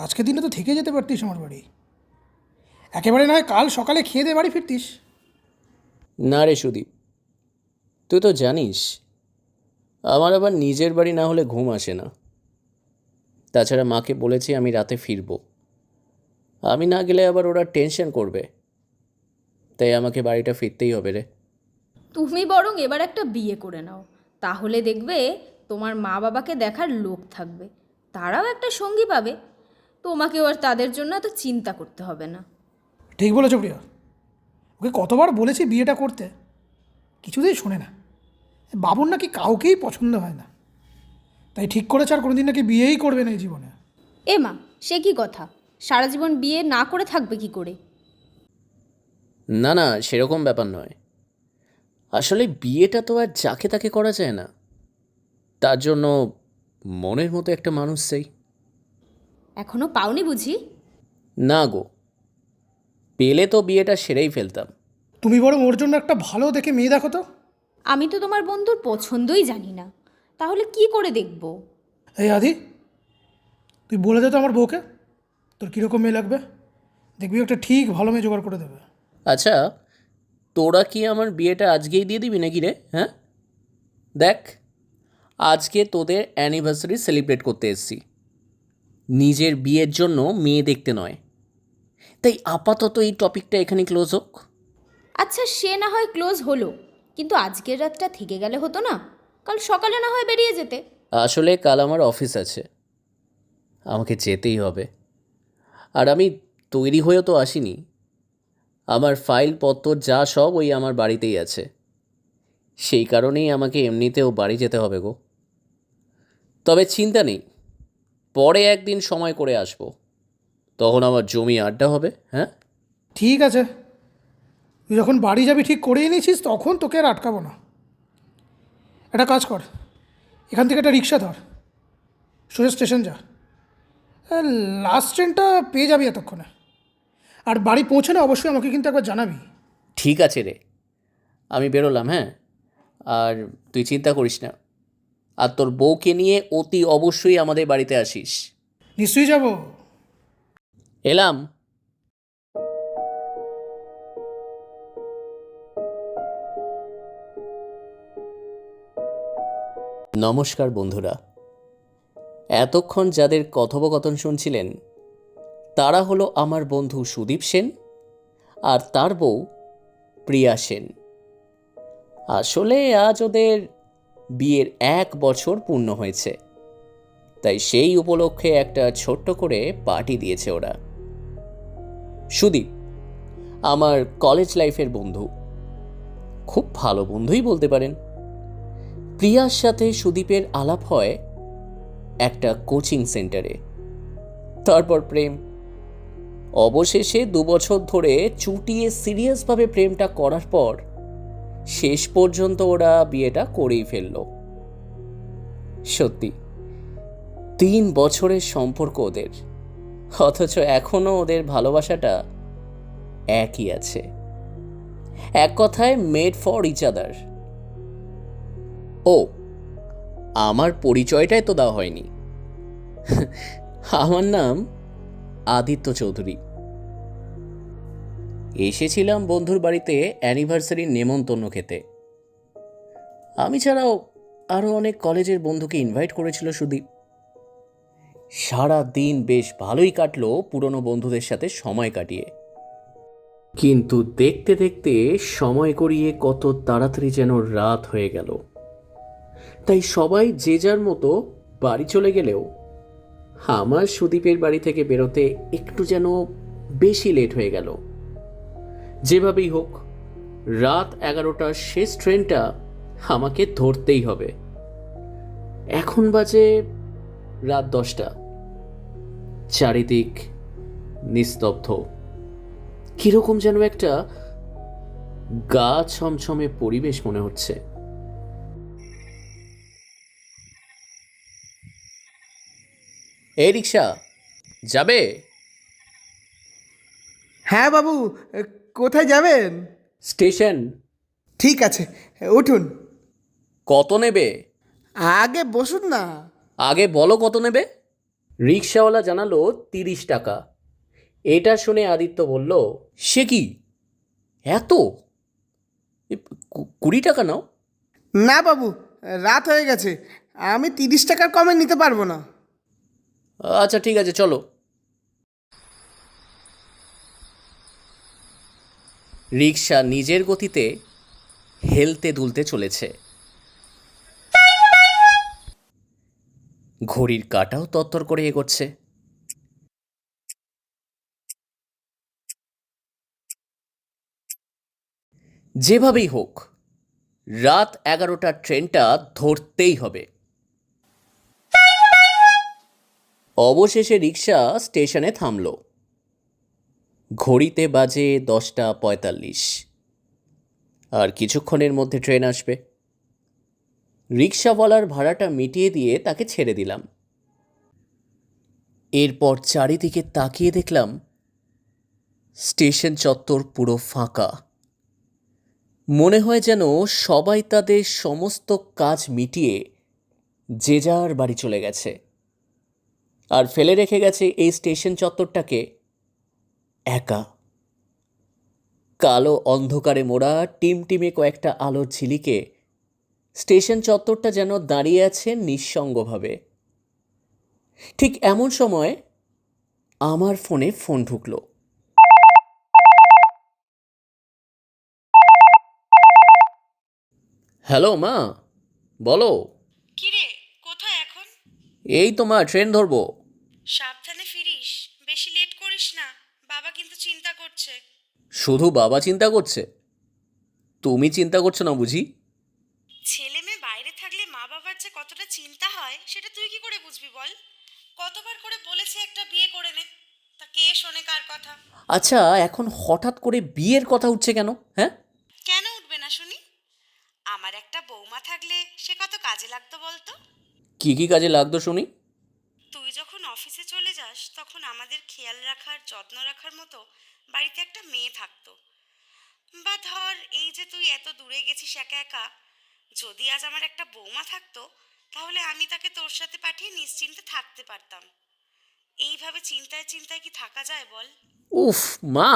আজকের দিনে তো থেকে যেতে পারতিস আমার বাড়ি। একেবারে নয় কাল সকালে খেয়ে দিয়ে বাড়ি ফিরতিস। না রে সুদীপ, তুই তো জানিস আমার আবার নিজের বাড়ি না হলে ঘুম আসে না। তাছাড়া মাকে বলেছি আমি রাতে ফিরবো, আমি না গেলে আবার ওরা টেনশন করবে, তাই আমাকে বাড়িটা ফিরতেই হবে রে। তুমি বরং এবার একটা বিয়ে করে নাও, তাহলে দেখবে তোমার মা বাবাকে দেখার লোক থাকবে, তারাও একটা সঙ্গী পাবে, তোমাকেও আর তাদের জন্য এত চিন্তা করতে হবে না। ঠিক বলেছ প্রিয়া, ওকে কতবার বলেছি বিয়েটা করতে, কিছুতেই শোনে না। বাবুর নাকি কাউকেই পছন্দ হয় না, তাই ঠিক করেছে আর কোনোদিন নাকি বিয়েই করবে না এই জীবনে। এ মা, সে কি কথা? সারা জীবন বিয়ে না করে থাকবে কি করে? না না, সেরকম ব্যাপার নয়। আসলে বিয়েটা তো আর যাকে তাকে করা যায় না, তার জন্য মনের মতো একটা মানুষ চাই। এখনো পাওনি বুঝি? না গো, পেলে তো বিয়েটা সেরেই ফেলতাম। তুমি বরং ওর জন্য একটা ভালো দেখে মেয়ে দেখো তো। আমি তো তোমার বন্ধুর পছন্দই জানি না, তাহলে কি করে দেখব? এই আদি, তুই বলে দে তো আমার বউকে তোর কীরকম মেয়ে লাগবে, দেখবি একটা ঠিক ভালো মেয়ে জোগাড় করে দেবে। আচ্ছা, তোরা কি আমার বিয়েটা আজকেই দিয়ে দিবি নাকি রে? হ্যাঁ, দেখ, আজকে তোদের অ্যানিভার্সারি সেলিব্রেট করতে এসেছি, নিজের বিয়ের জন্য মেয়ে দেখতে নয়। তাই আপাতত এই টপিকটা এখানে ক্লোজ হোক। আচ্ছা, সে না হয় ক্লোজ হলো, কিন্তু আজকের রাতটা থেকে গেলে হতো না? কাল সকালে না হয় বেরিয়ে যেতে। আসলে কাল আমার অফিস আছে, আমাকে যেতেই হবে। আর আমি তৈরি হয়েও তো আসিনি, আমার ফাইলপত্র যা সব ওই আমার বাড়িতেই আছে, সেই কারণেই আমাকে এমনিতেও বাড়ি যেতে হবে গো। তবে চিন্তা নেই, পরে একদিন সময় করে আসবো, তখন আমার জমি আড্ডা হবে। হ্যাঁ, ঠিক আছে, তুই যখন বাড়ি যাবি ঠিক করেই নিয়েছিস তখন তোকে আর আটকাবো না। একটা কাজ কর, এখান থেকে একটা রিক্সা ধর, সোজা স্টেশন যা, লাস্ট ট্রেনটা পেয়ে যাবি এতক্ষণে। আর বাড়ি পৌঁছে না অবশ্যই আমাকে কিন্তু একবার জানাবি। ঠিক আছে রে, আমি বেরোলাম। হ্যাঁ, আর তুই চিন্তা করিস না, আর তোর বউকে নিয়ে অতি অবশ্যই আমাদের বাড়িতে আসিস। নিশ্চয়ই যাব। এলাম। নমস্কার বন্ধুরা, এতক্ষণ যাদের কথোপকথন শুনছিলেন তারা হলো আমার বন্ধু সুদীপ সেন আর তার বউ প্রিয়া সেন। আসলে আজ ওদের বিয়ের 1 বছর পূর্ণ হয়েছে, তাই সেই উপলক্ষে একটা ছোট্ট করে পার্টি দিয়েছে ওরা। সুদীপ আমার কলেজ লাইফের বন্ধু, খুব ভালো বন্ধুই বলতে পারেন। প্রিয়ার সাথে সুদীপের আলাপ হয় একটা কোচিং সেন্টারে, তারপর প্রেম। অবশেষে 2 বছর ধরে চুটিয়ে সিরিয়াসভাবে প্রেমটা করার পর শেষ পর্যন্ত ওরা বিয়েটা করেই ফেলল। সত্যি 3 বছরের সম্পর্ক ওদের, অথচ এখনও ওদের ভালোবাসাটা একই আছে। এক কথায় মেড ফর ইচ আদার। ও, আমার পরিচয়টাই তো দেওয়া হয়নি। আমার নাম আদিত্য চৌধুরী। এসেছিলাম বন্ধুর বাড়িতে অ্যানিভার্সারির নেমন্তন্ন খেতে। আমি ছাড়াও আরও অনেক কলেজের বন্ধুকে ইনভাইট করেছিল সুদীপ। সারা দিন বেশ ভালোই কাটলো পুরনো বন্ধুদের সাথে সময় কাটিয়ে, কিন্তু দেখতে দেখতে সময় গড়িয়ে কত তাড়াতাড়ি যেন রাত হয়ে গেল। তাই সবাই যে যার মতো বাড়ি চলে গেলেও আমার সুদীপের বাড়ি থেকে বেরোতে একটু যেন বেশি লেট হয়ে গেল। যেভাবেই হোক রাত 11টার শেষ ট্রেনটা আমাকে ধরতেই হবে। এখন বাজে রাত 10টা, চারিদিক নিস্তব্ধ, কিরকম যেন একটা গা ছমছমে পরিবেশ মনে হচ্ছে। এই রিক্সা যাবে? হ্যাঁ বাবু, কোথায় যাবেন? স্টেশন। ঠিক আছে, উঠুন। কত নেবে? আগে বসুন না। আগে বলো কত নেবে। রিক্সাওয়ালা জানালো 30 টাকা। এটা শুনে আদিত্য বলল, সে কি এত? 20 টাকা নাও। না বাবু, রাত হয়ে গেছে, আমি 30 টাকার কমে নিতে পারবো না। আচ্ছা ঠিক আছে, চলো। রিক্সা নিজের গতিতে হেলতে দুলতে চলেছে। ঘড়ির কাঁটাও তত্তর করে এগোচ্ছে। যেভাবেই হোক রাত 11টার ট্রেনটা ধরতেই হবে। অবশেষে রিক্সা স্টেশনে থামল। ঘড়িতে বাজে 10টা 45। আর কিছুক্ষণের মধ্যে ট্রেন আসবে। রিক্সাওয়ালার ভাড়াটা মিটিয়ে দিয়ে তাকে ছেড়ে দিলাম। এরপর চারিদিকে তাকিয়ে দেখলাম স্টেশন চত্বর পুরো ফাঁকা। মনে হয় যেন সবাই তাদের সমস্ত কাজ মিটিয়ে যে যার বাড়ি চলে গেছে, আর ফেলে রেখে গেছে এই স্টেশন চত্বরটাকে একা। কালো অন্ধকারে মোড়া টিমটিমে কয়েকটা আলোর ঝিলিকে স্টেশন চত্বরটা যেন দাঁড়িয়ে আছে নিঃসঙ্গভাবে। ঠিক এমন সময় আমার ফোনে ফোন ঢুকলো। হ্যালো মা, বলো। কিরে, কোথায় এখন? এই তো মা, ট্রেন ধরবো। সাবধানে ফিরিস, বেশি লেট করিস না, বাবা কিন্তু চিন্তা করছে। শুধু বাবা চিন্তা করছে? তুমি চিন্তা করছো না বুঝি? ছেলে মেয়ে বাইরে থাকলে মা বাবার যে কতটা চিন্তা হয় সেটা তুই কি করে বুঝবি বল? কতবার করে বলেছে একটা বিয়ে করে নে, তা কে শোনে কার কথা? আচ্ছা, এখন হঠাৎ করে বিয়ের কথা উঠছে কেন? হ্যাঁ, কেন উঠবে না শুনি? আমার একটা বৌমা থাকলে সে কত কাজে লাগতো বলতো? কি কি কাজে লাগতো শুনি? তুই যখন অফিসে চলে যাস তখন আমাদের খেয়াল রাখার যত্ন রাখার মতো বাড়িতে একটা মেয়ে থাকতো। বা ধর এই যে তুই এত দূরে গেছিস একা একা, যদি আজ আমার একটা বৌমা থাকতো তাহলে আমি তাকে তোর সাথে পাঠিয়ে নিশ্চিন্তে থাকতে পারতাম। এইভাবে চিন্তায় চিন্তায় কি থাকা যায় বল? উফ মা,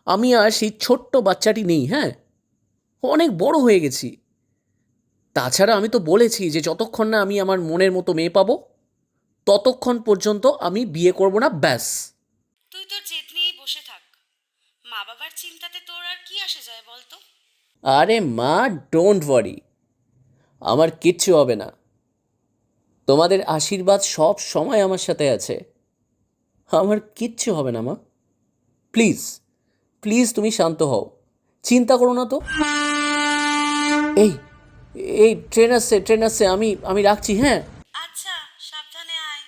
আমি আর সেই ছোট্ট বাচ্চাটি নেই। হ্যাঁ, অনেক বড় হয়ে গেছি। তাছাড়া আমি তো বলেছি যে যতক্ষণ না আমি আমার মনের মতো মেয়ে পাবো ততক্ষণ পর্যন্ত আমি বিয়ে করব না, ব্যাস। তুই তোর জেদ নিয়েই বসে থাক, মা বাবার চিন্তাতে তোর আর কি আসে যায় বলতো? আরে মা, ডোন্ট ওয়ারি, আমার কিচ্ছু হবে না। তোমাদের আশীর্বাদ সব সময় আমার সাথে আছে। আমার কিচ্ছু হবে না মা। প্লিজ প্লিজ তুমি শান্ত হও, চিন্তা করো না তো। এই এই ট্রেন আসছে, ট্রেন আসছে, আমি আমি রাখছি। হ্যাঁ, আচ্ছা, সাবধানে আয়।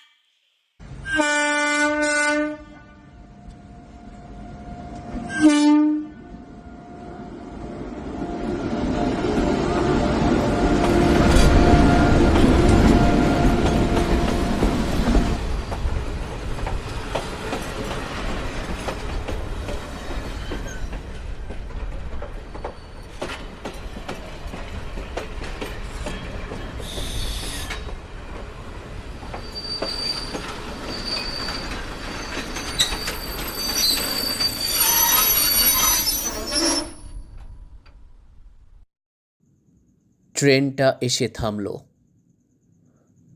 ট্রেনটা এসে থামলো।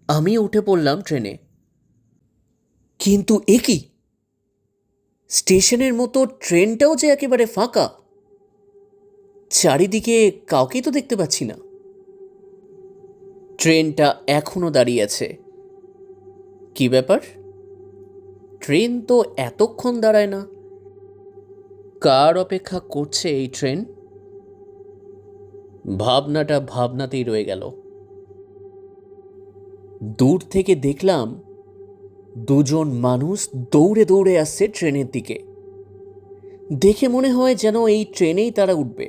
আমি উঠে পড়লাম ট্রেনে। কিন্তু এ কি, স্টেশনের মতো ট্রেনটাও যে একেবারে ফাঁকা। চারিদিকে কাউকেই তো দেখতে পাচ্ছি না। ট্রেনটা এখনো দাঁড়িয়ে আছে। কি ব্যাপার? ট্রেন তো এতক্ষণ দাঁড়ায় না। কার অপেক্ষা করছে এই ট্রেন? ভাবনাটা ভাবনাতেই রয়ে গেল। দূর থেকে দেখলাম দুজন মানুষ দৌড়ে দৌড়ে আসছে ট্রেনের দিকে। দেখে মনে হয় যেন এই ট্রেনেই তারা উঠবে।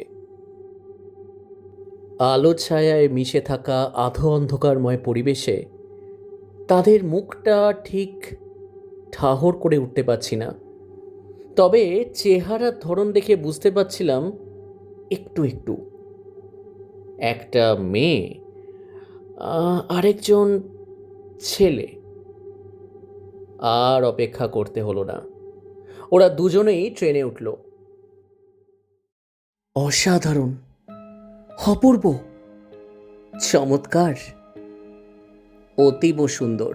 আলো ছায়ায় মিশে থাকা আধো অন্ধকারময় পরিবেশে তাদের মুখটা ঠিক ঠাহর করে উঠতে পারছি না। তবে চেহারার ধরন দেখে বুঝতে পারছিলাম একটু একটু। একটা মেয়ে, আরেকজন ছেলে। আর অপেক্ষা করতে হলো না, ওরা দুজনেই ট্রেনে উঠল। অসাধারণ, অপূর্ব, চমৎকার, অতীব সুন্দর।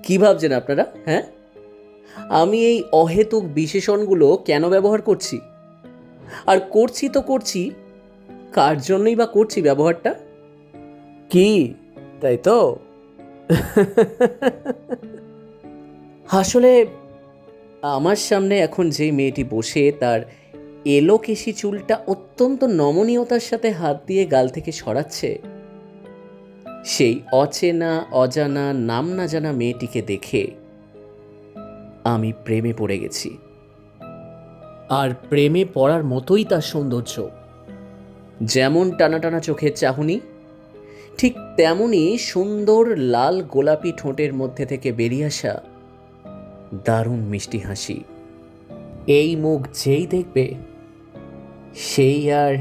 কি ভাবছেন আপনারা? হ্যাঁ, আমি এই অহেতুক বিশেষণগুলো কেন ব্যবহার করছি? আর করছি তো করছি, কার জন্যই বা করছি ব্যবহারটা? কি, তাই তো? আসলে আমার সামনে এখন যেই মেয়েটি বসে তার এলো কেশি চুলটা অত্যন্ত নমনীয়তার সাথে হাত দিয়ে গাল থেকে সরাচ্ছে, সেই অচেনা অজানা নাম না জানা মেয়েটিকে দেখে আমি প্রেমে পড়ে গেছি। আর প্রেমে পড়ার মতোই তার সৌন্দর্য। যেমন টানা টানা চোখের চাহনি, ঠিক তেমনই সুন্দর লাল গোলাপি ঠোঁটের মধ্যে থেকে বেরিয়ে আসা দারুণ মিষ্টি হাসি। এই মুখ যেই দেখবে সেই আর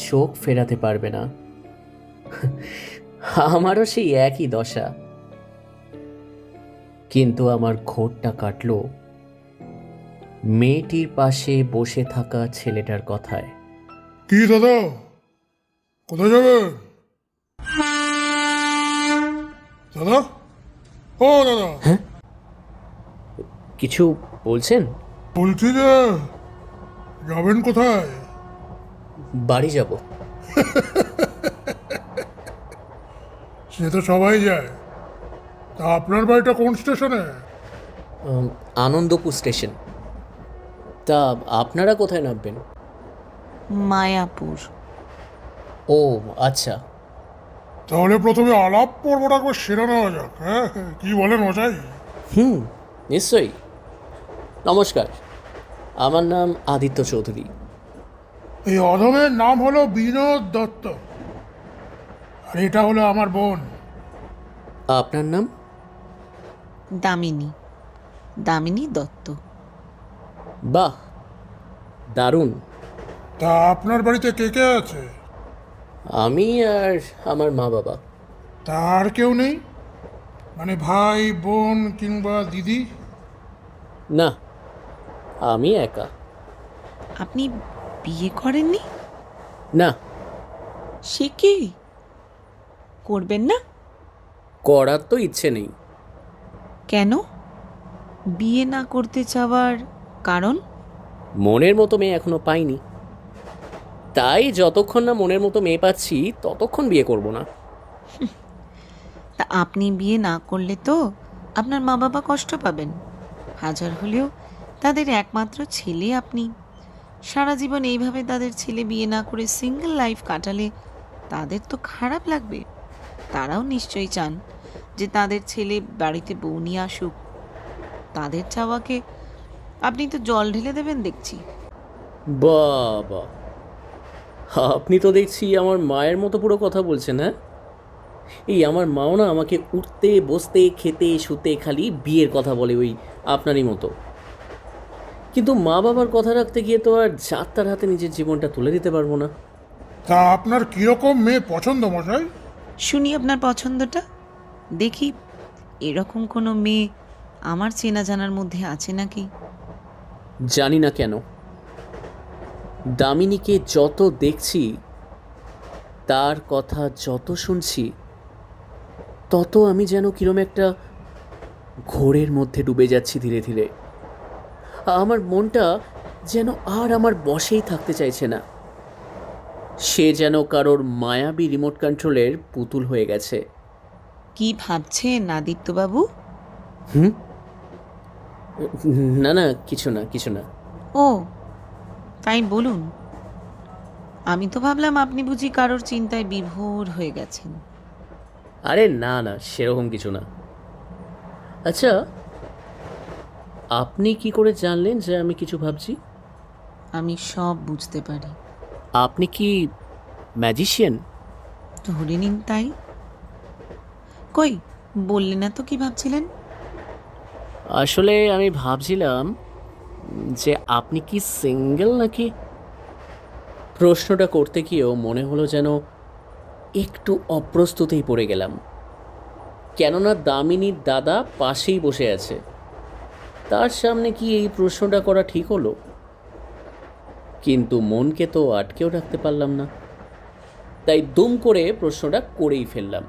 চোখ ফেরাতে পারবে না। আমারও সেই একই দশা, কিন্তু আমার ঘোরটা কাটল মেয়েটির পাশে বসে থাকা ছেলেটার কথায়। কি দাদা, কোথায় যাবেন? দাদা, ও দাদা, কিছু বলছেন? বলছি যে যাবেন কোথায়? বাড়ি যাব। সে তো সবাই যায়, তা আপনার বাড়িটা কোন স্টেশনে? আনন্দপুর স্টেশন। তা আপনারা কোথায় নামবেন? মায়াপুর। ও আচ্ছা। তাহলে প্রথমে আলাপ পর্বটা একবার সেরে নেওয়া যাক। হ্যাঁ, কি বলেন মশাই? নিশ্চয়ই। নমস্কার, আমার নাম আদিত্য চৌধুরী। এই অধমের নাম হলো বিনোদ দত্ত, আর এটা হলো আমার বোন। আপনার নাম? দামিনী, দামিনী দত্ত। বাহ, দারুণ। তা আপনার বাড়িতে কে কে আছে? আমি আর আমার মা বাবা। তার কেউ নেই? মানে ভাই বোন কিংবা দিদি? না, আমি একা। আপনি বিয়ে করেননি? না, সে কি, করবেন না? করার তো ইচ্ছে নেই। কেন? বিয়ে না করতে চাওয়ার কারণ? মনের মতো মেয়ে এখনো পাইনি, তাই যতক্ষণ না মনের মতো মেয়ে পাচ্ছি ততক্ষণ বিয়ে করব না। তা আপনি বিয়ে না করলে তো আপনার মা বাবা কষ্ট পাবেন। হাজার হলেও তাদের একমাত্র ছেলে আপনি। সারা জীবন এইভাবে তাদের ছেলে বিয়ে না করে সিঙ্গেল লাইফ কাটালে তাদের তো খারাপ লাগবে। তারাও নিশ্চয়ই চান যে তাদের ছেলে বাড়িতে বউ নিয়ে আসুক। তাদের চাওয়াকে আপনি তো জল ঢেলে দেবেন দেখছি। বাবা, আপনি তো দেখছি আমার মায়ের মতো পুরো কথা বলছেন। হ্যাঁ, এই আমার মাও না আমাকে উঠতে বসতে খেতে শুতে খালি বিয়ের কথা বলে, ওই আপনারই মতো। কিন্তু মা বাবার কথা রাখতে গিয়ে তো আর যাত্রার হাতে নিজের জীবনটা তুলে দিতে পারবো না। তা আপনার কিরকম মেয়ে পছন্দ মশাই? শুনি আপনার পছন্দটা, দেখি এরকম কোনো মেয়ে আমার চেনা জানার মধ্যে আছে নাকি। জানি না কেন, দামিনীকে যত দেখছি, তার কথা যত শুনছি, তত আমি যেন কিরম একটা ঘোরের মধ্যে ডুবে যাচ্ছি ধীরে ধীরে। আমার মনটা যেন আর আমার বশেই থাকতে চাইছে না। সে যেন কারোর মায়াবী রিমোট কন্ট্রোলের পুতুল হয়ে গেছে। কি ভাবছেন আদিত্যবাবু? না না, কিছু না কিছু না। ও তাই বলুন। আমি তো ভাবলাম আপনি বুঝি কারোর চিন্তায় বিভোর হয়ে গেছেন। আরে না না, সেরকম কিছু না। আচ্ছা, আপনি কি করে জানলেন যে আমি কিছু ভাবছি? আমি সব বুঝতে পারি। আপনি কি ম্যাজিশিয়ান? ধরে নিন তাই। কই বললেন না তো কি ভাবছিলেন? আসলে আমি ভাবছিলাম যে আপনি কি সিঙ্গেল নাকি। প্রশ্নটা করতে গিয়েও মনে হলো যেন একটু অপ্রস্তুতেই পড়ে গেলাম। কেননা দামিনীর দাদা পাশেই বসে আছে। তার সামনে কি এই প্রশ্নটা করা ঠিক হলো? কিন্তু মনকে তো আটকেও রাখতে পারলাম না, তাই দুম করে প্রশ্নটা করেই ফেললাম।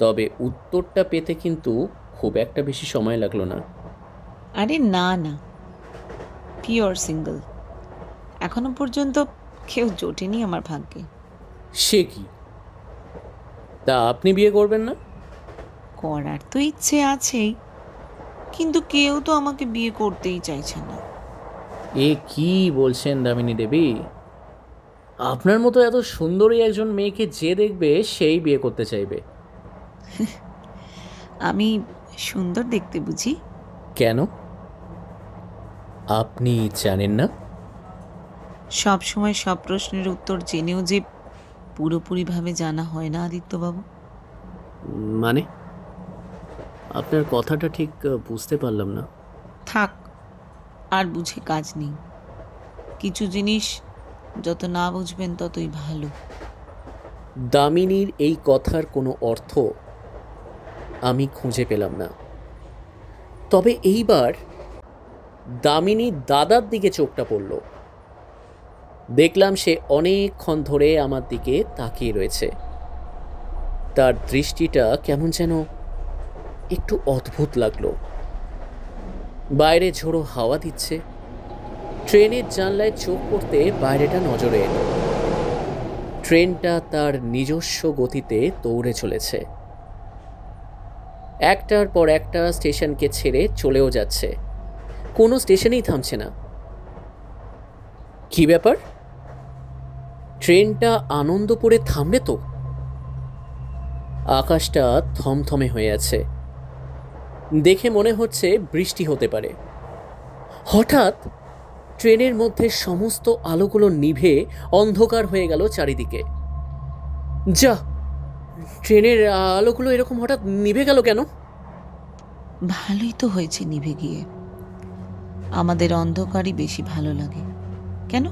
তবে উত্তরটা পেতে কিন্তু খুব একটা বেশি সময় লাগলো না। আরে না না, পিওর সিঙ্গেল। এখনো পর্যন্ত কেউ জোটেনি আমার ভাগ্যে। সে কি? তা আপনি বিয়ে করবেন না? করার তো ইচ্ছে আছেই, কিন্তু কেউ তো আমাকে বিয়ে করতেই চাইছে না। এ কি বলছেন দামিনী দেবী? আপনার মতো এত সুন্দরী একজন মেয়েকে যে দেখবে সেই বিয়ে করতে চাইবে। আমি সুন্দর দেখতে বুঝি? কেন? আপনি জানেন না? সব সময় সব প্রশ্নের উত্তর জেনেও যে পুরোপুরিভাবে জানা হয় না আদিত্যবাবু। মানে আপনার কথাটা ঠিক বুঝতে পারলাম না। থাক, আর বুঝে কাজ নেই। কিছু জিনিস যত না বুঝবেন ততই ভালো। দামিনীর এই কথার কোনো অর্থ আমি খুঁজে পেলাম না। তবে এইবার দামিনী দাদার দিকে চোখটা পড়ল। দেখলাম সে অনেকক্ষণ ধরে আমার দিকে তাকিয়ে রয়েছে। তার দৃষ্টিটা কেমন যেন একটু অদ্ভুত লাগলো। বাইরে ঝোড়ো হাওয়া দিচ্ছে। ট্রেনের জানলায় চোখ পড়তে বাইরেটা নজরে এলো। ট্রেনটা তার নিজস্ব গতিতে দৌড়ে চলেছে। একটার পর একটা স্টেশনকে ছেড়ে চলেও যাচ্ছে, কোনো স্টেশনেই থামছে না। কি ব্যাপার? ট্রেনটা আনন্দপুরে থামবে তো? আকাশটা থমথমে হয়ে আছে, দেখে মনে হচ্ছে বৃষ্টি হতে পারে। হঠাৎ ট্রেনের মধ্যে সমস্ত আলোগুলো নিভে অন্ধকার হয়ে গেল চারিদিকে। যা, ট্রেনের আলোগুলো এরকম হঠাৎ নিভে গেল কেন? ভালোই তো হয়েছে নিভে গিয়ে। আমাদের অন্ধকারই বেশি ভালো লাগে। কেন,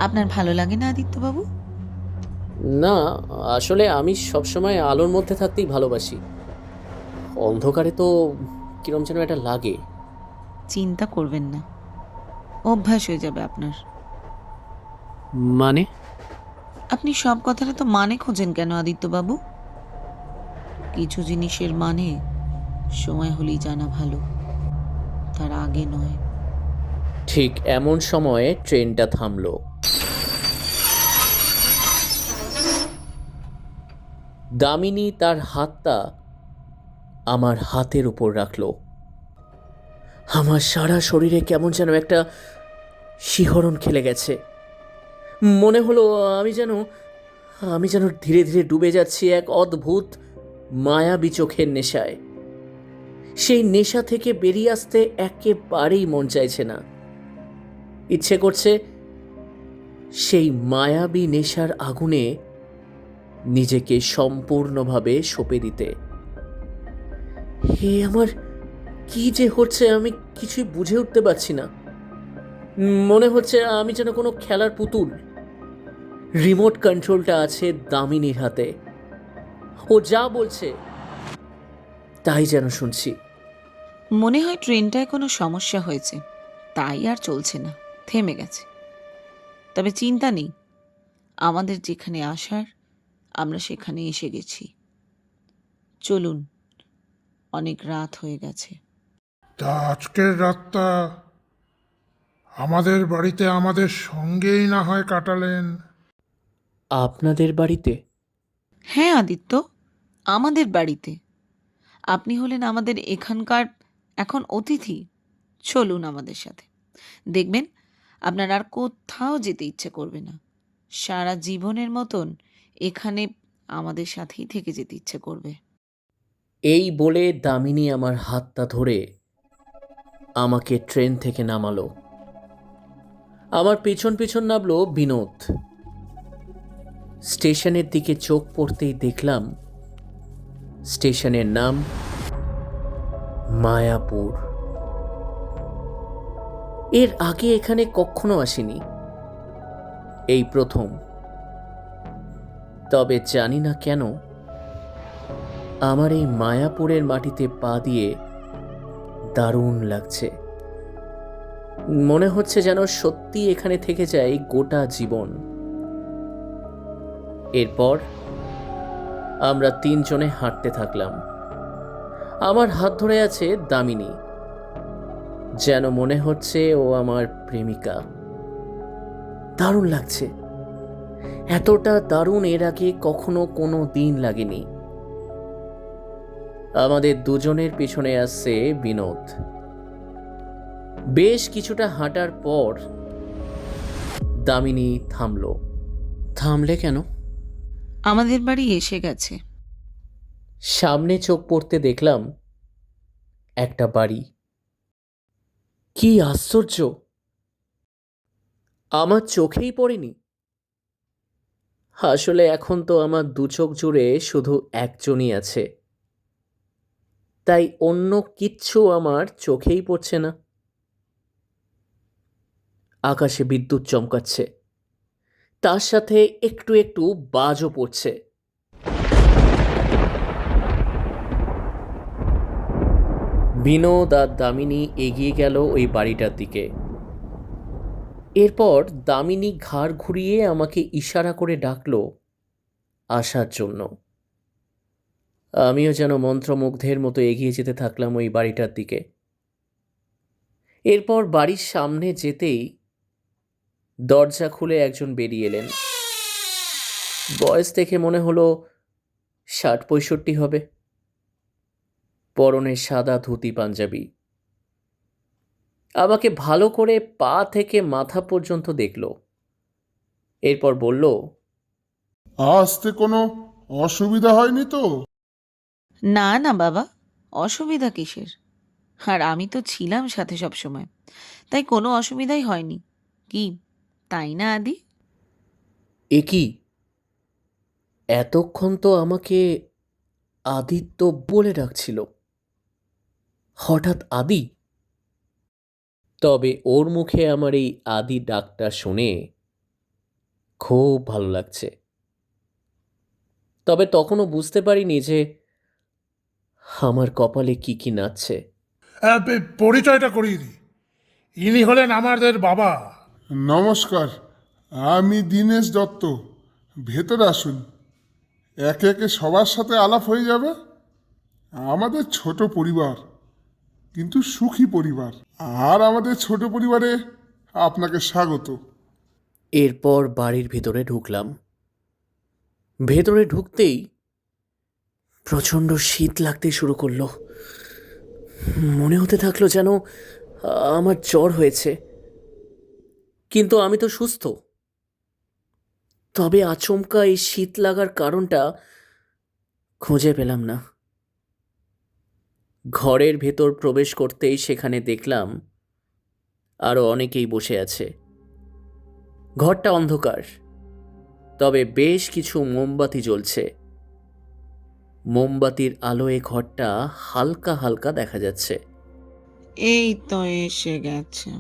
আপনার ভালো লাগে না আদিত্যবাবু? না, আসলে আমি সবসময় আলোর মধ্যে থাকতেই ভালোবাসি। অন্ধকারে তো কিরম যেন একটা লাগে। চিন্তা করবেন না, অভ্যাস হয়ে যাবে আপনার। মানে? আপনি সব কথাটা তো মানে খোঁজেন কেন আদিত্যবাবু? কিছু জিনিসের মানে সময় হলেই জানা ভালো, তার আগে নয়। ঠিক এমন সময়ে ট্রেনটা থামলো। দামিনী তার হাতটা আমার হাতের উপর রাখলো। আমার সারা শরীরে কেমন যেন একটা শিহরণ খেলে গেছে। মনে হলো আমি যেন ধীরে ধীরে ডুবে যাচ্ছি এক অদ্ভুত মায়াবী চোখের নেশায়। সেই নেশা থেকে বেরিয়ে আসতে একেবারেই মন চাইছে না। ইচ্ছে করছে সেই মায়াবী নেশার আগুনে নিজেকে সম্পূর্ণভাবে সঁপে দিতে। হে আমার, কি যে হচ্ছে আমি কিছুই বুঝে উঠতে পারছি না। মনে হচ্ছে আমি যেন কোনো খেলার পুতুল। রিমোট কন্ট্রোলটা আছে দামিনীর হাতে। ও যা বলছে তাই যেন শুনছি। মনে হয় ট্রেনটায় কোনো সমস্যা হয়েছে, তাই আর চলছে না, থেমে গেছে। তবে চিন্তা নেই, আমাদের যেখানে আসার আমরা সেখানে এসে গেছি। চলুন, অনেক রাত হয়ে গেছে। তা আজকের রাতটা আমাদের বাড়িতে আমাদের সঙ্গেই না হয় কাটালেন? আপনাদের বাড়িতে? হ্যাঁ আদিত্য, আমাদের বাড়িতে। আপনি হলেন আমাদের এখানকার এখন অতিথি। চলুন আমাদের সাথে, দেখবেন আপনার আর কোথাও যেতে ইচ্ছে করবে না। সারা জীবনের মতন এখানে আমাদের সাথেই থেকে যেতে ইচ্ছে করবে। এই বলে দামিনী আমার হাতটা ধরে আমাকে ট্রেন থেকে নামালো। আমার পিছন পিছন নামলো বিনোদ। স্টেশনের দিকে চোখ পড়তেই দেখলাম স্টেশনের নাম মায়াপুর। এর আগে এখানে কখনো আসিনি, এই প্রথম। তবে জানি না কেন আমার এই মায়াপুরের মাটিতে পা দিয়ে দারুণ লাগছে। মনে হচ্ছে যেন সত্যি এখানে থেকে যায় গোটা জীবন। এরপর আমরা তিনজনে হাঁটতে থাকলাম। আমার হাত ধরে আছে দামিনী, যেন মনে হচ্ছে ও আমার প্রেমিকা। দারুণ লাগছে, এতটা দারুণ এর আগে কখনো কোনো দিন লাগেনি। আমাদের দুজনের পিছনে আসছে বিনোদ। বেশ কিছুটা হাঁটার পর দামিনী থামলো। থামলে কেন? আমাদের বাড়ি এসে গেছে। সামনে চোখ পড়তে দেখলাম একটা বাড়ি। কি আশ্চর্য, আমার চোখেই পড়েনি। আসলে এখন তো আমার দু চোখ জুড়ে শুধু একজনই আছে, তাই অন্য কিচ্ছু আমার চোখেই পড়ছে না। আকাশে বিদ্যুৎ চমকাচ্ছে, তার সাথে একটু একটু বাজও পড়ছে। বিনোদ আর দামিনী এগিয়ে গেল ওই বাড়িটার দিকে। এরপর দামিনী ঘাড় ঘুরিয়ে আমাকে ইশারা করে ডাকলো আসার জন্য। আমিও যেন মন্ত্রমুগ্ধের মতো এগিয়ে যেতে থাকলাম ওই বাড়িটার দিকে। এরপর বাড়ির সামনে যেতেই দরজা খুলে একজন বেরিয়ে এলেন। বয়স দেখে মনে হলো ৬০-৬৫ হবে। পরনে সাদা ধুতি পাঞ্জাবি। আমাকে ভালো করে পা থেকে মাথা পর্যন্ত দেখল। এরপর বলল, আসতে কোনো অসুবিধা হয়নি তো? না না বাবা, অসুবিধা কিসের? আর আমি তো ছিলাম সাথে সব সময়, তাই কোনো অসুবিধাই হয়নি। কি তাই না আদি? এ কি? এতক্ষণ তো আমাকে আদিত্য বলে ডাকছিল, হঠাৎ আদি? তবে ওর মুখে আমার এই আদি ডাকটা শুনে খুব ভালো লাগছে। তবে তখনও বুঝতে পারিনি যে আমার কপালে কি কি নাচছে। পরিচয়টা করিয়ে দিই, ইনি হলেন আমাদের বাবা। নমস্কার, আমি দীনেশ দত্ত। ভেতরে আসুন, একে একে সবার সাথে আলাপ হয়ে যাবে। আমাদের ছোট পরিবার, কিন্তু সুখী পরিবার। আর আমাদের ছোট পরিবারে আপনাকে স্বাগত। এরপর বাড়ির ভেতরে ঢুকলাম। ভেতরে ঢুকতেই প্রচণ্ড শীত লাগতে শুরু করলো। মনে হতে থাকলো যেন আমার জ্বর হয়েছে, কিন্তু আমি তো সুস্থ। তবে আচমকা এই শীত লাগার কারণটা খুঁজে পেলাম না। ঘরের ভেতর প্রবেশ করতেই সেখানে দেখলাম আরও অনেকেই বসে আছে। ঘরটা অন্ধকার, তবে বেশ কিছু মোমবাতি জ্বলছে। মোমবাতির আলোয় ঘরটা হালকা হালকা দেখা যাচ্ছে। এই তো এসে গেছে।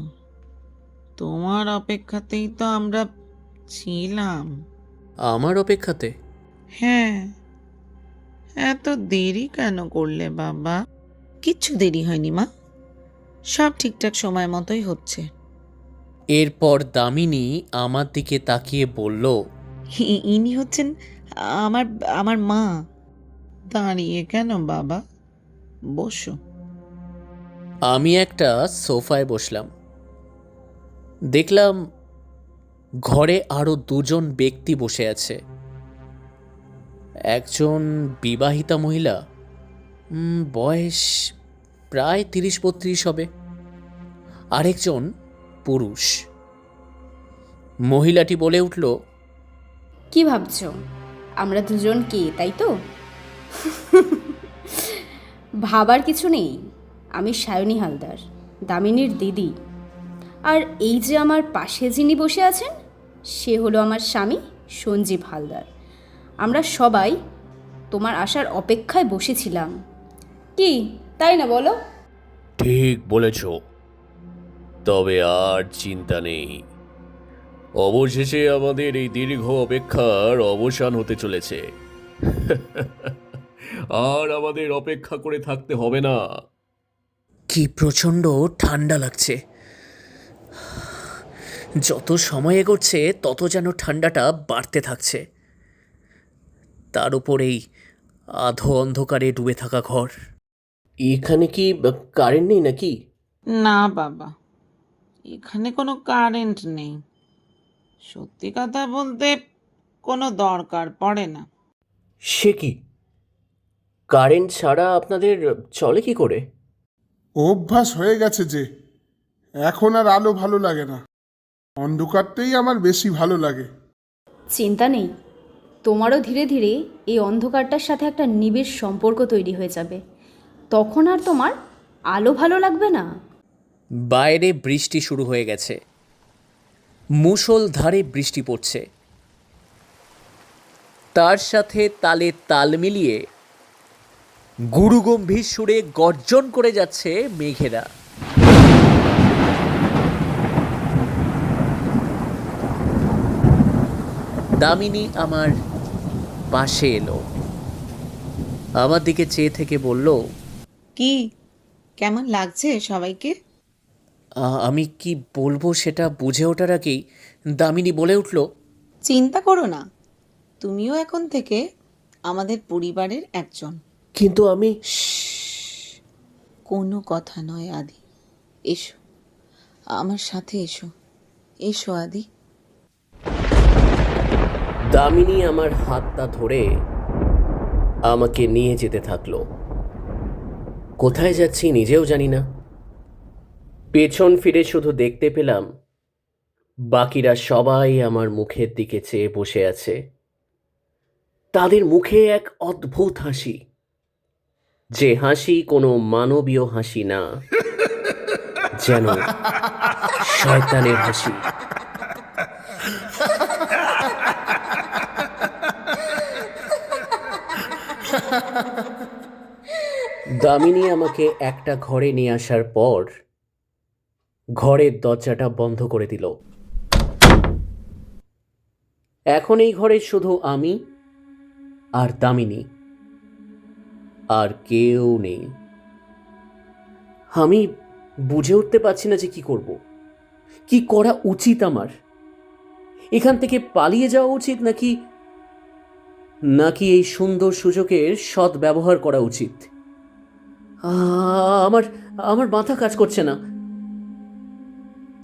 তোমার অপেক্ষাতেই তো আমরা ছিলাম। আমার অপেক্ষাতে? হ্যাঁ, এত দেরি কেন করলে বাবা? কিচ্ছু দেরি হয়নি মা, সব ঠিকঠাক সময় মতোই হচ্ছে। এরপর দামিনী আমার দিকে তাকিয়ে বলল, ইনি হচ্ছেন আমার আমার মা। দাঁড়িয়ে কেন বাবা, বসো। আমি একটা সোফায় বসলাম। দেখলাম ঘরে আরও দুজন ব্যক্তি বসে আছে। একজন বিবাহিতা মহিলা, বয়স প্রায় ৩০-৩২ হবে। আরেকজন পুরুষ। মহিলাটি বলে উঠল, কি ভাবছো আমরা দুজন কে, তাই তো? ভাবার কিছু নেই, আমি সায়নী হালদার, দামিনীর দিদি। আর এই যে আমার পাশে যিনি বসে আছেন, সে হলো আমার স্বামী সঞ্জীব হালদার। আমরা সবাই তোমার আসার অপেক্ষায় বসেছিলাম। কি তাই না বলো? ঠিক বলেছ, তবে আর চিন্তা নেই। অবশেষে আমাদের এই দীর্ঘ অপেক্ষার অবসান হতে চলেছে। আর আমাদের অপেক্ষা করে থাকতে হবে না। কি প্রচণ্ড ঠান্ডা লাগছে। যত সময় এগোচ্ছে তত যেন ঠান্ডাটা বাড়তে থাকছে। তার উপর এই আধো অন্ধকারে ডুবে থাকা ঘর। এখানে কি কারেন্ট নেই নাকি? না বাবা, এখানে কোনো কারেন্ট নেই। সত্যি কথা বলতে কোনো দরকার পড়ে না। সে কি, কারেন্ট ছাড়া আপনাদের চলে কি করে? অভ্যাস হয়ে গেছে যে, এখন আর আলো ভালো লাগে না, অন্ধকারটাই আমার বেশি ভালো লাগে। চিন্তা নেই, তোমারও ধীরে ধীরে এই অন্ধকারটার সাথে একটা নিবিড় সম্পর্ক তৈরি হয়ে যাবে। তখন আর তোমার আলো ভালো লাগবে না। বাইরে বৃষ্টি শুরু হয়ে গেছে। মুষলধারে বৃষ্টি পড়ছে। তার সাথে তালে তাল মিলিয়ে গুরুগম্ভীর সুরে গর্জন করে যাচ্ছে মেঘেরা। দামিনী আমার পাশে এলো, আমার দিকে চেয়ে থেকে বলল, কি কেমন লাগছে সবাইকে? আমি কি বলবো সেটা বুঝে ওঠার আগেই দামিনী বলে উঠল, চিন্তা করো না, তুমিও এখন থেকে আমাদের পরিবারের একজন। কিন্তু আমি। কোনো কথা নয় আদি, এসো আমার সাথে, এসো এসো আদি। দামিনী আমার হাতটা ধরে আমাকে নিয়ে যেতে থাকলো। কোথায় যাচ্ছি নিজেও জানি না। পেছন ফিরে শুধু দেখতে পেলাম বাকিরা সবাই আমার মুখের দিকে চেয়ে বসে আছে। তাদের মুখে এক অদ্ভুত হাসি, যে হাসি কোনো মানবীয় হাসি না, যেন শয়তানের হাসি। দামিনী আমাকে একটা ঘরে নিয়ে আসার পর ঘরের দরজাটা বন্ধ করে দিল। এখন এই ঘরে শুধু আমি আর দামিনী, আর কেউ নেই। আমি বুঝে উঠতে পারছি না যে কি করব, কি করা উচিত আমার। এখান থেকে পালিয়ে যাওয়া উচিত নাকি নাকি এই সুন্দর সুযোগের সৎ ব্যবহার করা উচিত। আমার আমার মাথা কাজ করছে না।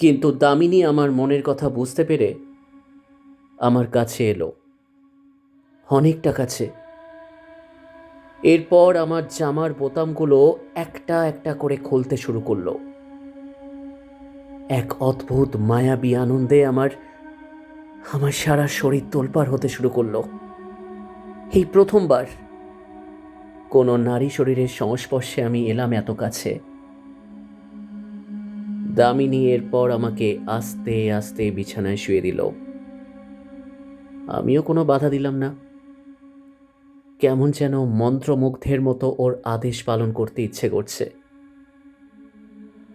কিন্তু দামিনী আমার মনের কথা বুঝতে পেরে আমার কাছে এলো, অনেকটা কাছে। এরপর আমার জামার বোতামগুলো একটা একটা করে খুলতে শুরু করলো। এক অদ্ভুত মায়াবী আনন্দে আমার সারা শরীর তোলপাড় হতে শুরু করলো। এই প্রথমবার কোনো নারী শরীরের সংস্পর্শে আমি এলাম এত কাছে। দামিনী এরপর আমাকে আস্তে আস্তে বিছানায় শুয়ে দিল। আমিও কোনো বাধা দিলাম না। কেমন যেন মন্ত্রমুগ্ধের মতো ওর আদেশ পালন করতে ইচ্ছে করছে।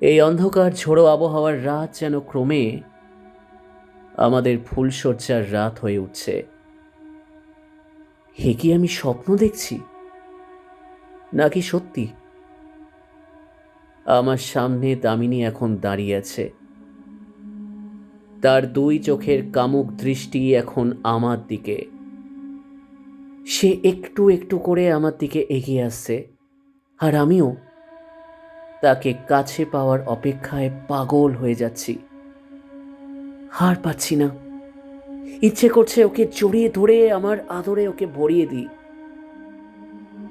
এই অন্ধকার ঝোড়ো আবহাওয়ার রাত যেন ক্রমে আমাদের ফুলশয্যার রাত হয়ে উঠছে। হে কি আমি স্বপ্ন দেখছি নাকি সত্যি? আমার সামনে দামিনী এখন দাঁড়িয়ে আছে। তার দুই চোখের কামুক দৃষ্টি এখন আমার দিকে। সে একটু একটু করে আমার দিকে এগিয়ে আসছে, আর আমিও তাকে কাছে পাওয়ার অপেক্ষায় পাগল হয়ে যাচ্ছি। হার পাচ্ছি না, ইচ্ছে করছে ওকে জড়িয়ে ধরে আমার আদরে ওকে ভরিয়ে দিই,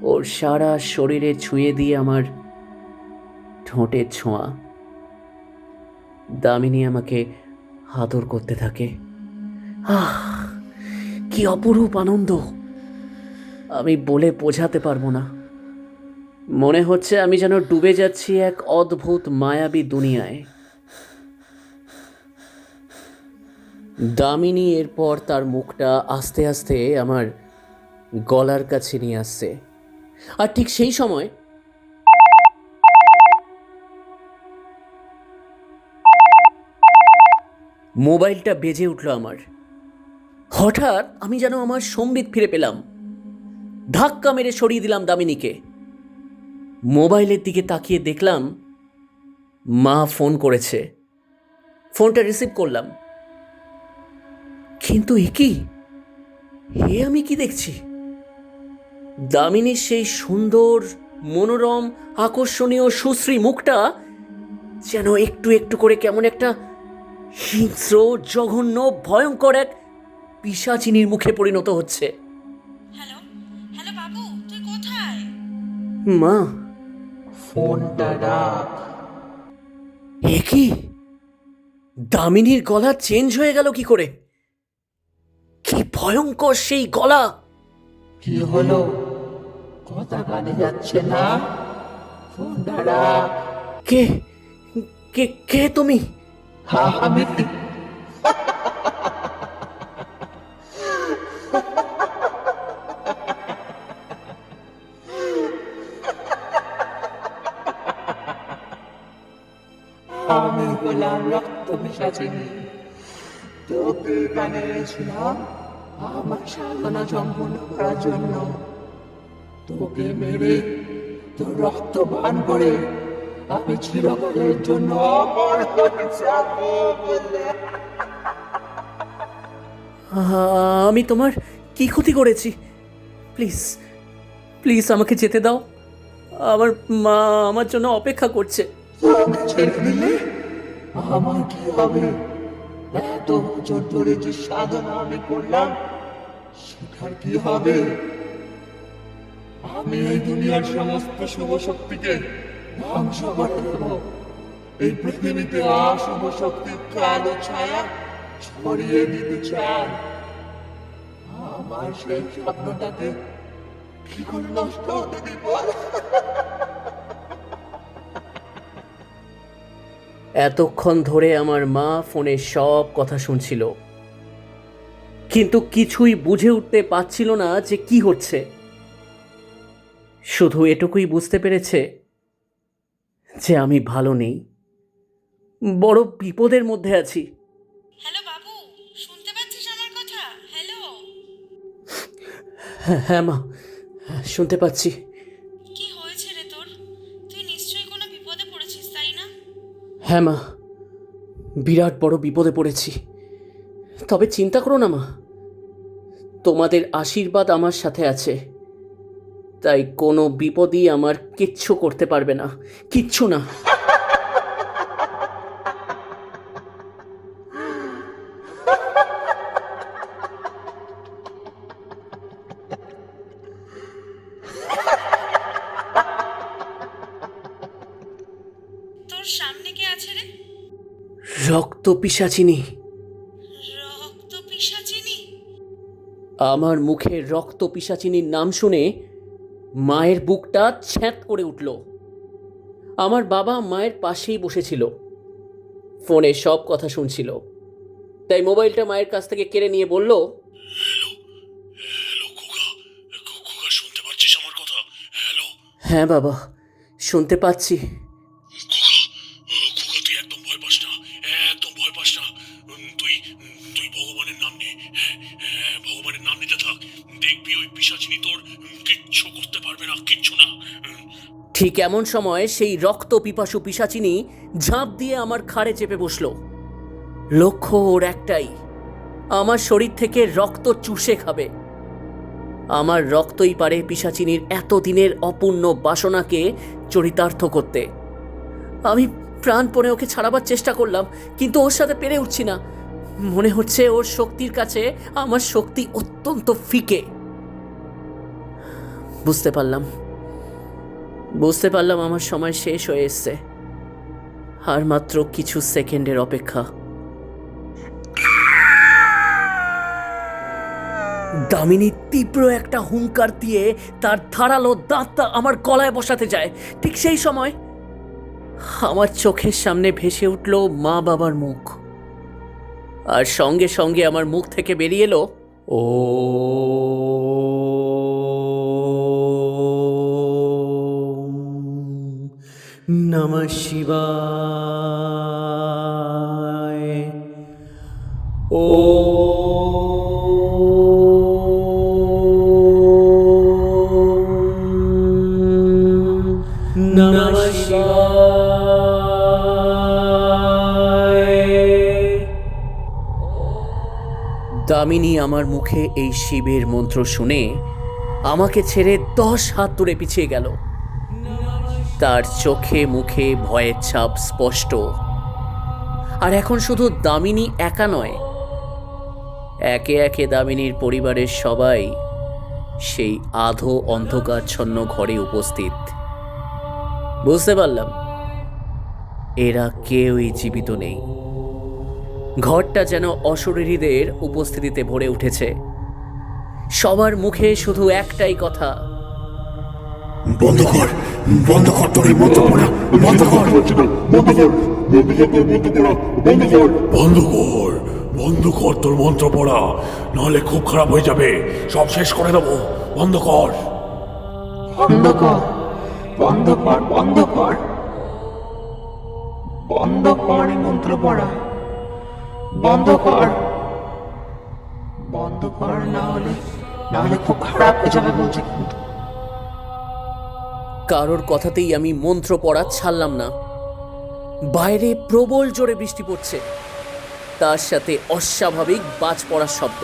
ওর সারা শরীরে ছুঁয়ে দিয়ে আমার ঠোঁটের ছোঁয়া। দামিনী আমাকে আদর করতে থাকে। আহ, কি অপরূপ আনন্দ, আমি বলে বোঝাতে পারবো না। মনে হচ্ছে আমি যেন ডুবে যাচ্ছি এক অদ্ভুত মায়াবী দুনিয়ায়। দামিনী এরপর তার মুখটা আস্তে আস্তে আমার গলার কাছে নিয়ে আসছে, আর ঠিক সেই সময় মোবাইলটা বেজে উঠল আমার। হঠাৎ আমি যেন আমার সম্বিত ফিরে পেলাম। ধাক্কা মেরে সরিয়ে দিলাম দামিনীকে। মোবাইলের দিকে তাকিয়ে দেখলাম মা ফোন করেছে। ফোনটা রিসিভ করলাম, কিন্তু আমি কি দেখছি? দামিনীর সেই সুন্দর, মনোরম, আকর্ষণীয়, সুশ্রী মুখটা যেন একটু একটু করে কেমন একটা হিংস্র, জঘন্য, ভয়ঙ্কর এক পিশাচিনীর মুখে পরিণত হচ্ছে। হ্যালো হ্যালো বাবু, তুই কোথায়? মা, কি দামিনীর গলা চেঞ্জ হয়ে গেল কি করে? কি ভয়ঙ্কর সেই গলা! কি হলো, কথা কানে যাচ্ছে না? ফোনটা রাখ। কে কে কে তুমি? আমি আমি হলাম রক্ত পিশাচিনী। তোকে এখানে এনেছিলাম আমার সাধনা সম্পূর্ণ করার জন্য। তোকে মেরে তোর রক্ত পান করে আমি চিরকালের জন্য অমর হয়ে যাবো বলে। আমি তোমার কি ক্ষতি করেছি? প্লিজ প্লিজ আমাকে যেতে দাও। আমার মা আমার জন্য অপেক্ষা করছে। আমাকে ছেড়ে দিলে আমার কি হবে? এত বছর ধরে যে সাধনা আমি করলাম সেটার কি হবে? আমি এই দুনিয়ার সমস্ত শুভ শক্তিকে ধ্বংস করে দেব। এই পৃথিবীতে অশুভ শক্তির কালো ছায়া ছড়িয়ে দিতে চাই। আমার সেই স্বপ্নটাকে কি করে নষ্ট হতে দিব? এতক্ষণ ধরে আমার মা ফোনে সব কথা শুনছিল, কিন্তু কিছুই বুঝে উঠতে পারছিল না যে কি হচ্ছে। শুধু এটুকুই বুঝতে পেরেছে যে আমি ভালো নেই, বড় বিপদের মধ্যে আছি। হ্যালো বাবু, শুনতে পাচ্ছিস আমার কথা? হ্যালো। হ্যাঁ মা, শুনতে পাচ্ছি। কি হয়েছে রে তোর? তুই নিশ্চয়ই কোনো বিপদে পড়েছিস, তাই না? হ্যাঁ মা, বিরাট বড় বিপদে পড়েছি। তবে চিন্তা করো না মা, তোমাদের আশীর্বাদ আমার সাথে আছে, তাই কোনো বিপদই আমার কিচ্ছু করতে পারবে না, কিচ্ছু না। তোর সামনে কে আছে রে? রক্ত পিশাচিনী। রক্ত পিশাচিনী? আমার মুখে রক্ত পিশাচিনীর নাম শুনে মায়ের বুকটা ছ্যাঁত করে উঠল। আমার বাবা মায়ের পাশেই বসেছিল, ফোনে সব কথা শুনছিল, তাই মোবাইলটা মায়ের কাছ থেকে কেড়ে নিয়ে বলল, শুনতে পাচ্ছিস আমার কথা? হ্যালো হ্যাঁ বাবা, শুনতে পাচ্ছি। খোকা, তুই একদম ভয় পাস না, একদম ভয় পাস না। তুই তুই ভগবানের নাম নে, ভগবানের নাম নিতে থাক। দেখবি ওই পিশাচিনী তোর কিচ্ছু করতে পারবে না, কিচ্ছু না। ঠিক এমন সময় সেই রক্ত পিপাসু পিশাচিনী ঝাঁপ দিয়ে আমার ঘাড়ে চেপে বসল। লক্ষ্য ওর একটাই, আমার শরীর থেকে রক্ত চুষে খাবে। আমার রক্তই পারে পিশাচিনীর এতদিনের অপূর্ণ বাসনাকে চরিতার্থ করতে। আমি প্রাণপণে ওকে ছাড়াবার চেষ্টা করলাম, কিন্তু ওর সাথে পেরে উঠছি না। মনে হচ্ছে ওর শক্তির কাছে আমার শক্তি অত্যন্ত ফিকে। বুঝতে পারলাম আমার সময় শেষ হয়ে এসছে, আর মাত্র কিছু সেকেন্ডের অপেক্ষা। দামিনী তীব্র একটা হুঙ্কার দিয়ে তার ধারালো দাঁতটা আমার গলায় বসাতে যায়। ঠিক সেই সময় আমার চোখের সামনে ভেসে উঠল মা বাবার মুখ, আর সঙ্গে সঙ্গে আমার মুখ থেকে বেরিয়ে এলো, ও নমঃ শিবায়। ও নমঃ শিবায়। দামিনী আমার মুখে এই শিবের মন্ত্র শুনে আমাকে ছেড়ে 10 হাত দূরে পিছিয়ে গেল। তার চোখে মুখে ভয়ের ছাপ স্পষ্ট। আর এখন শুধু দামিনী একা নয়, একে একে দামিনীর পরিবারের সবাই সেই আধো অন্ধকারচ্ছন্ন ঘরে উপস্থিত। বুঝতে পারলাম এরা কেউই জীবিত নেই। ঘরটা যেন অশরীরীদের উপস্থিতিতে ভরে উঠেছে। সবার মুখে শুধু একটাই কথা, বন্ধ কর তোর এই মন্ত্র পড়া, বন্ধ কর তোর মন্ত্র পড়া, নাহলে খুব খারাপ হয়ে যাবে, সব শেষ করে দেবো। বন্ধ কর এই মন্ত্র পড়া, বন্ধ কর, নাহলে খুব খারাপ হয়ে যাবে বলছি। কারোর কথাতেই আমি মন্ত্র পড়া ছাড়লাম না। বাইরে প্রবল জোরে বৃষ্টি পড়ছে, তার সাথে অস্বাভাবিক বাজ পড়ার শব্দ।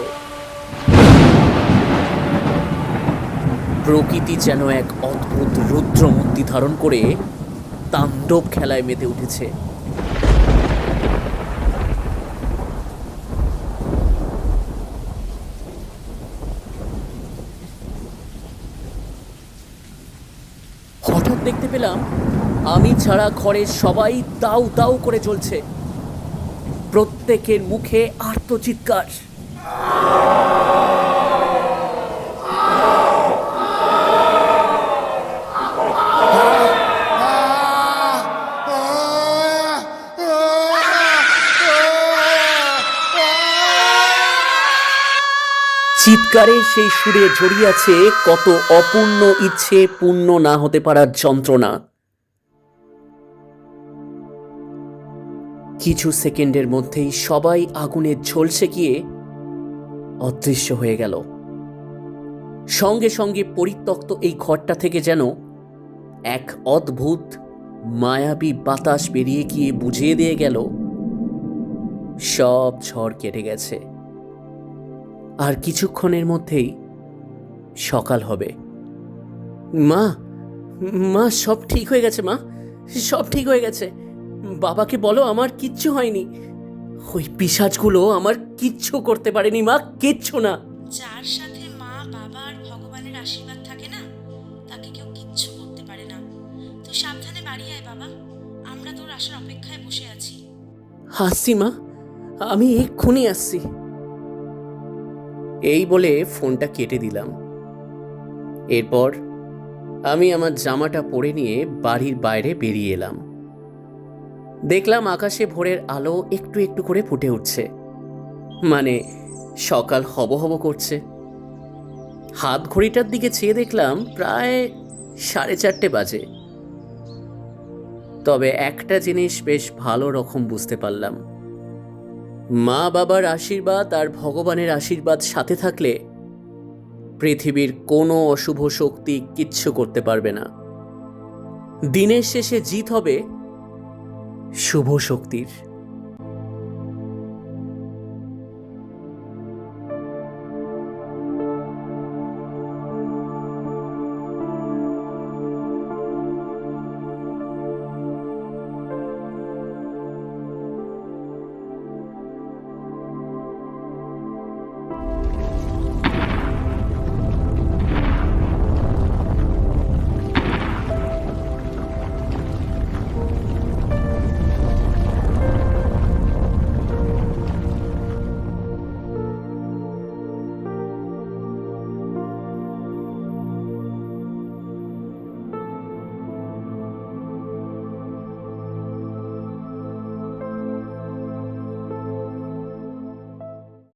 প্রকৃতি যেন এক অদ্ভুত রুদ্রমূর্তি ধারণ করে তাণ্ডব খেলায় মেতে উঠেছে। হঠাৎ দেখতে পেলাম আমি ছাড়া ঘরের সবাই দাউ দাউ করে জ্বলছে। প্রত্যেকের মুখে আর্তচিৎকার। চিৎকারে সেই সুরে জড়িয়েছে কত অপূর্ণ ইচ্ছে পূর্ণ না হতে পারার যন্ত্রণা। কিছু সেকেন্ডের মধ্যেই সবাই আগুনে ঝলসে গিয়ে অদৃশ্য হয়ে গেল। সঙ্গে সঙ্গে পরিত্যক্ত এই ঘরটা থেকে যেন এক অদ্ভুত মায়াবী বাতাস বেরিয়ে গিয়ে বুঝিয়ে দিয়ে গেল সব ঝড় কেটে গেছে। আর কিছুক্ষণের মধ্যেই সকাল হবে। মা মা সব ঠিক হয়ে গেছে, মা সব ঠিক হয়ে গেছে। বাবাকে বলো আমার কিচ্ছু হয়নি। ওই পিশাচগুলো আমার কিচ্ছু করতে পারেনি মা, কিচ্ছু না। যার সাথে মা বাবা আর ভগবানের আশীর্বাদ থাকে না, তাকে কেউ কিচ্ছু করতে পারে না। তুই সাবধানে বাড়ি আয় বাবা, আমরা তোর আসার অপেক্ষায় বসে আছি। আসছি মা, আমি এক্ষুনি আসছি। এই বলে ফোনটা কেটে দিলাম। এরপর আমি আমার জামাটা পরে নিয়ে বাড়ির বাইরে বেরিয়ে এলাম। দেখলাম আকাশে ভোরের আলো একটু একটু করে ফুটে উঠছে, মানে সকাল হব হব করছে। হাত ঘড়িটার দিকে চেয়ে দেখলাম প্রায় 4:30 বাজে। তবে একটা জিনিস বেশ ভালো রকম বুঝতে পারলাম, মা বাবার আশীর্বাদ আর ভগবানের আশীর্বাদ সাথে থাকলে পৃথিবীর কোনো অশুভ শক্তি কিচ্ছু করতে পারবে না। দিনের শেষে জিত হবে শুভ শক্তির।